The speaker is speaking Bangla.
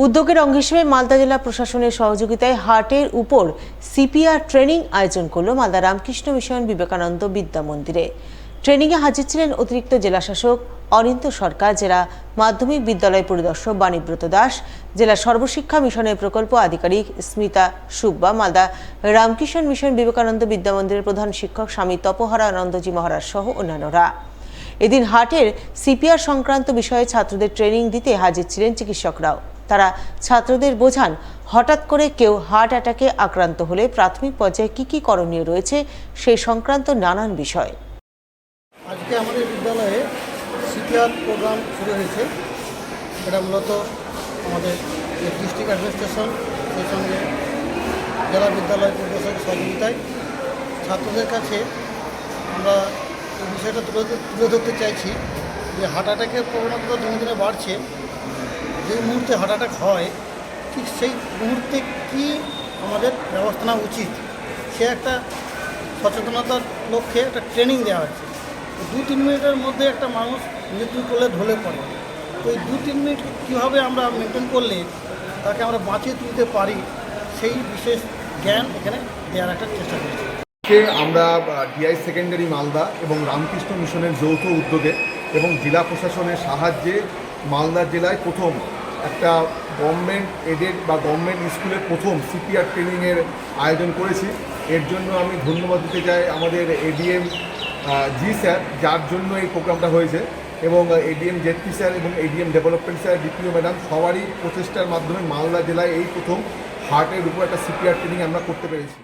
উদ্যোগের অঙ্গ হিসেবে মালদা জেলা প্রশাসনের সহযোগিতায় হার্টের উপর সিপিআর ট্রেনিং আয়োজন করল মালদা রামকৃষ্ণ মিশন বিবেকানন্দ বিদ্যা মন্দিরে। ট্রেনিংয়ে হাজির ছিলেন অতিরিক্ত জেলাশাসক অনিন্দ্য সরকার, জেলা মাধ্যমিক বিদ্যালয় পরিদর্শক বাণীব্রত দাস, জেলা সর্বশিক্ষা মিশনের প্রকল্প আধিকারিক স্মিতা সুব্বা, মালদা রামকৃষ্ণ মিশন বিবেকানন্দ বিদ্যা মন্দিরের প্রধান শিক্ষক স্বামী তপোহারা আনন্দজি মহারাজ সহ অন্যান্যরা। এদিন হার্টের সিপিআর সংক্রান্ত বিষয়ে ছাত্রদের ট্রেনিং দিতে হাজির ছিলেন চিকিৎসকরাও। তারা ছাত্রদের বোঝান হঠাৎ করে কেউ হার্ট অ্যাটাকে আক্রান্ত হলে প্রাথমিক পর্যায়ে কি করণীয় রয়েছে সেই সংক্রান্ত নানান বিষয়। আজকে আমাদের বিদ্যালয়ে সিপিআর প্রোগ্রাম শুরু হয়েছে। এটা মূলত আমাদের ডিস্ট্রিক্ট অ্যাডমিনিস্ট্রেশন সেই সঙ্গে জেলা বিদ্যালয় পরিদর্শক সহযোগিতায় ছাত্রদের কাছে আমরা এই বিষয়টা তুলে ধরতে চাইছি যে হার্ট অ্যাটাকের প্রবণতা দিনে দিনে বাড়ছে। যে মুহূর্তে হার্ট অ্যাটাক হয় ঠিক সেই মুহূর্তে কী আমাদের ব্যবস্থা নেওয়া উচিত সে একটা সচেতনতার লক্ষ্যে একটা ট্রেনিং দেওয়া হচ্ছে। 2-3 মিনিটের মধ্যে একটা মানুষ মৃত্যু করলে ঢলে পড়ে। তো এই 2-3 মিনিট কীভাবে আমরা মেনটেন করলে তাকে আমরা বাঁচিয়ে তুলতে পারি সেই বিশেষ জ্ঞান এখানে দেওয়ার একটা চেষ্টা করছি। আমরা ডিআই সেকেন্ডারি মালদা এবং রামকৃষ্ণ মিশনের যৌথ উদ্যোগে এবং জেলা প্রশাসনের সাহায্যে মালদা জেলায় প্রথম একটা গভর্নমেন্ট এডেড বা গভর্নমেন্ট স্কুলের প্রথম সিপিআর ট্রেনিংয়ের আয়োজন করেছি। এর জন্য আমি ধন্যবাদ দিতে চাই আমাদের এডিএম জি স্যার, যার জন্য এই প্রোগ্রামটা হয়েছে, এবং এডিএম জেডপি স্যার এবং ADM development sir, DPO madam, সবারই প্রচেষ্টার মাধ্যমে মালদা জেলায় এই প্রথম হার্টের উপর একটা সিপিআর ট্রেনিং আমরা করতে পেরেছি।